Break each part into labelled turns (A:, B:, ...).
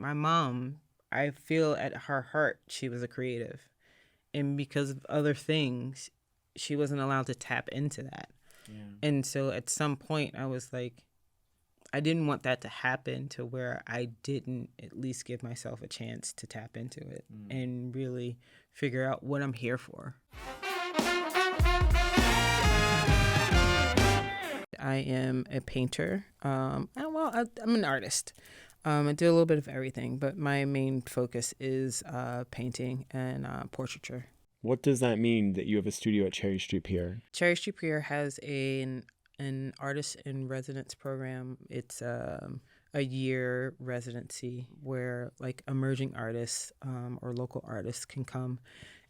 A: My mom, I feel at her heart, she was a creative. And because of other things, she wasn't allowed to tap into that.
B: Yeah.
A: And so at some point, I was like, I didn't want that to happen to where I didn't at least give myself a chance to tap into it and really figure out what I'm here for. I am a painter. I'm an artist. I do a little bit of everything, but my main focus is painting and portraiture.
B: What does that mean that you have a studio at Cherry Street Pier?
A: Cherry Street Pier has an artist-in-residence program. It's a year residency where like emerging artists or local artists can come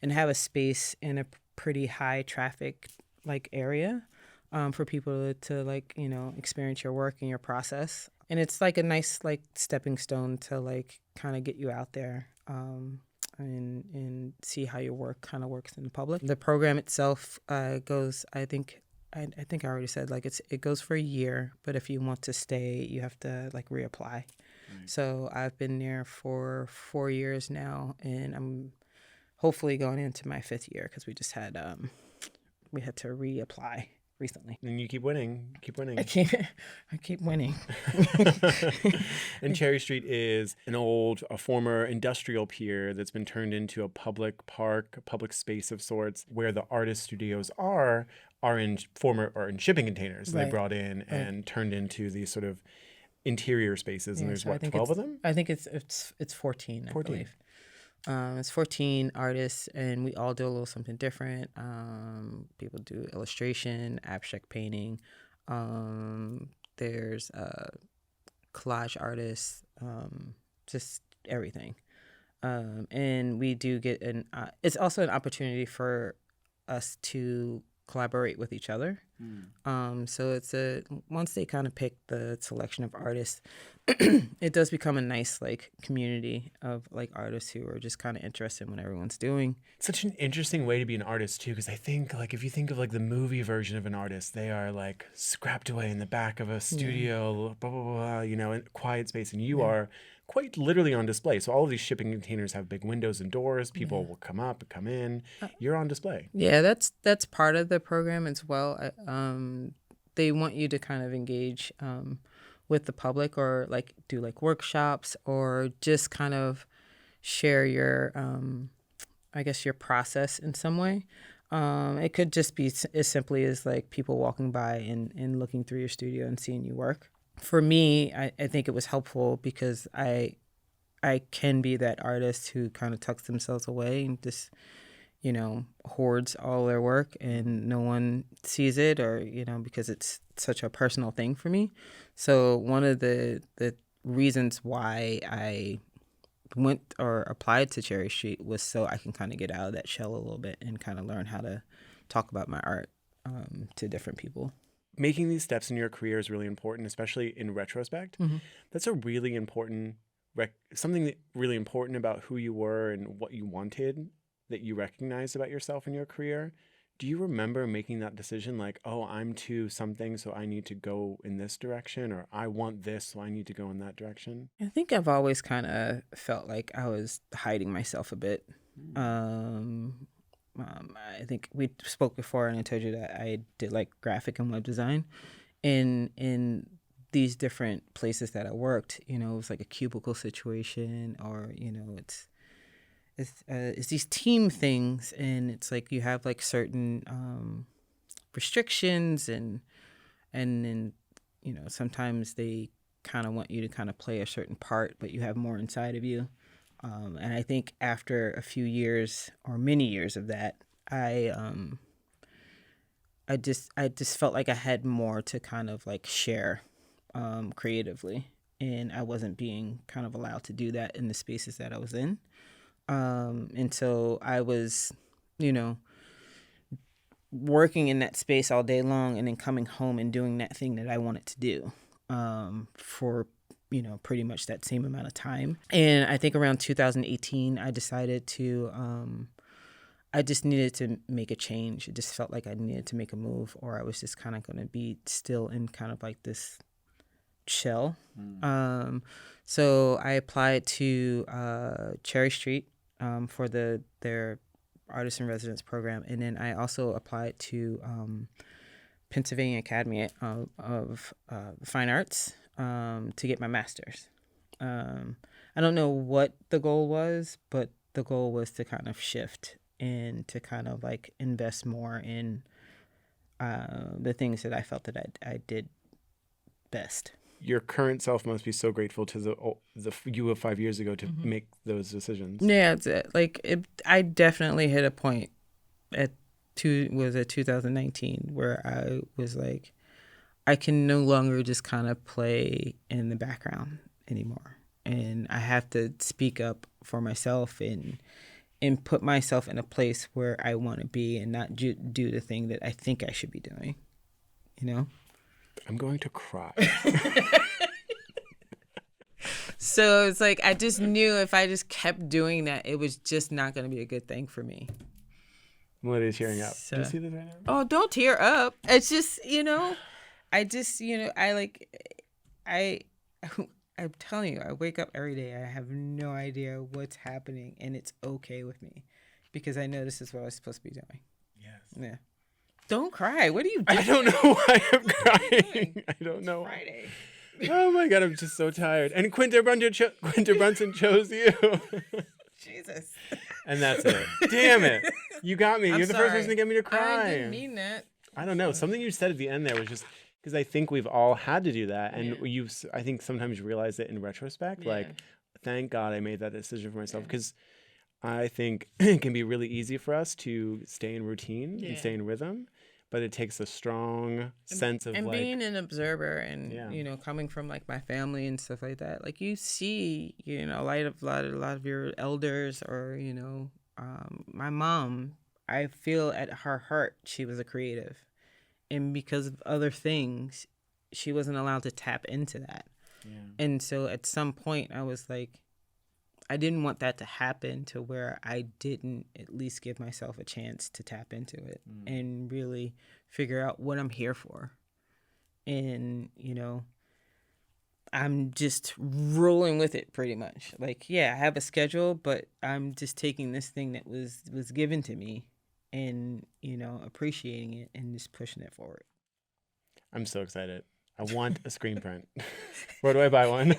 A: and have a space in a pretty high traffic like area for people to like, you know, experience your work and your process. And it's like a nice like stepping stone to like kind of get you out there and see how your work kind of works in the public. The program itself goes, I think I already said like it goes for a year, but if you want to stay, you have to like reapply. Right. So I've been there for 4 years now, and I'm hopefully going into my 5th year because we just had we had to reapply recently.
B: And you keep winning. Keep winning.
A: I keep winning.
B: And Cherry Street is a former industrial pier that's been turned into a public park, a public space of sorts, where the artist studios are in shipping containers
A: Right.
B: they brought in and turned into these sort of interior spaces. And there's
A: so
B: 12 of them?
A: I think it's 14.
B: 14.
A: I believe. It's 14 artists, and we all do a little something different. People do illustration, abstract painting. There's collage artists, just everything. And we do get it's also an opportunity for us to collaborate with each other. So it's once they kind of pick the selection of artists, it does become a nice like community of like artists who are just kind of interested in what everyone's doing.
B: Such an interesting way to be an artist too, because I think like if you think of like the movie version of an artist, they are like scrapped away in the back of a studio, blah blah blah, you know, in quiet space, and you are quite literally on display. So all of these shipping containers have big windows and doors. People will come up, come in. You're on display.
A: Yeah, that's part of the program as well. They want you to kind of engage with the public, or like do like workshops, or just kind of share your, I guess, your process in some way. It could just be as simply as like people walking by and looking through your studio and seeing you work. For me, I think it was helpful because I can be that artist who kind of tucks themselves away and just, you know, hoards all their work and no one sees it, or, you know, because it's such a personal thing for me. So one of the reasons why I went or applied to Cherry Street was so I can kind of get out of that shell a little bit and kind of learn how to talk about my art to different people.
B: Making these steps in your career is really important, especially in retrospect.
A: Mm-hmm.
B: That's a really important, something that really important about who you were and what you wanted that you recognized about yourself in your career. Do you remember making that decision like, oh, I'm to something, so I need to go in this direction, or I want this, so I need to go in that direction?
A: I think I've always kind of felt like I was hiding myself a bit. I think we spoke before, and I told you that I did like graphic and web design. In these different places that I worked, you know, it was like a cubicle situation, or, you know, it's these team things, and it's like you have like certain restrictions, and then, you know, sometimes they kind of want you to kind of play a certain part, but you have more inside of you. And I think after a few years or many years of that, I just felt like I had more to kind of like share creatively, and I wasn't being kind of allowed to do that in the spaces that I was in. And so I was, you know, working in that space all day long, and then coming home and doing that thing that I wanted to do for, you know, pretty much that same amount of time. And I think around 2018, I decided to, I just needed to make a change. It just felt like I needed to make a move, or I was just kind of going to be still in kind of like this shell. So I applied to Cherry Street for their Artist-in-Residence program, and then I also applied to Pennsylvania Academy of Fine Arts to get my master's. I don't know what the goal was, but the goal was to kind of shift and to kind of like invest more in the things that I felt that I did best.
B: Your current self must be so grateful to the you of 5 years ago to make those decisions.
A: Yeah, I definitely hit a point at 2019 where I was like, I can no longer just kind of play in the background anymore, and I have to speak up for myself and put myself in a place where I want to be, and not do the thing that I think I should be doing. You know.
B: I'm going to cry.
A: So it's like I just knew if I just kept doing that, it was just not going to be a good thing for me.
B: Melody's tearing up.
A: So,
B: Do you see this right now?
A: Oh, don't tear up. It's just, I'm telling you, I wake up every day. I have no idea what's happening, and it's okay with me because I know this is what I was supposed to be doing.
B: Yes.
A: Yeah. Don't cry. What are you doing?
B: I don't know why I'm crying. I don't know.
A: Friday.
B: Oh my God, I'm just so tired. And Quinter Brunson chose you.
A: Jesus.
B: And that's it. Damn it. You got me.
A: I'm
B: You're the
A: sorry.
B: first person to get me to cry.
A: I didn't mean that.
B: I don't know. Something you said at the end there was just because I think we've all had to do that. And I think sometimes you realize it in retrospect.
A: Yeah.
B: Like, thank God I made that decision for myself. Because I think it can be really easy for us to stay in routine and stay in rhythm. But it takes a strong sense of
A: and
B: like
A: being an observer and coming from like my family and stuff like that, like you see a lot of your elders or my mom, I feel at her heart she was a creative, and because of other things she wasn't allowed to tap into that. And so at some point I was like, I didn't want that to happen to where I didn't at least give myself a chance to tap into it and really figure out what I'm here for. And, I'm just rolling with it pretty much. Like, yeah, I have a schedule, but I'm just taking this thing that was given to me and, appreciating it and just pushing it forward.
B: I'm so excited. I want a screen print. Where do I buy one?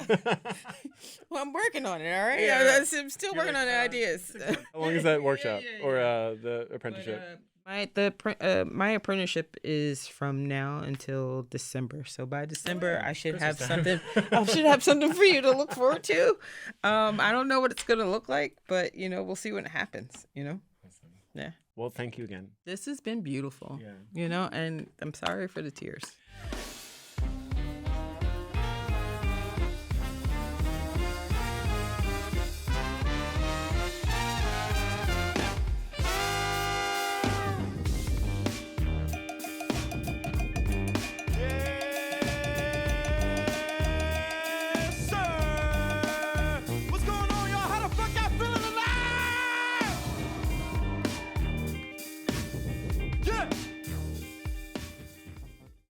A: Well, I'm working on it, all right?
B: Yeah.
A: I'm still working on the ideas.
B: How long is that workshop or the apprenticeship?
A: My apprenticeship is from now until December. So by December, I should have something. I should have something for you to look forward to. I don't know what it's gonna look like, but we'll see when it happens.
B: Awesome.
A: Yeah.
B: Well, thank you again.
A: This has been beautiful.
B: Yeah.
A: And I'm sorry for the tears.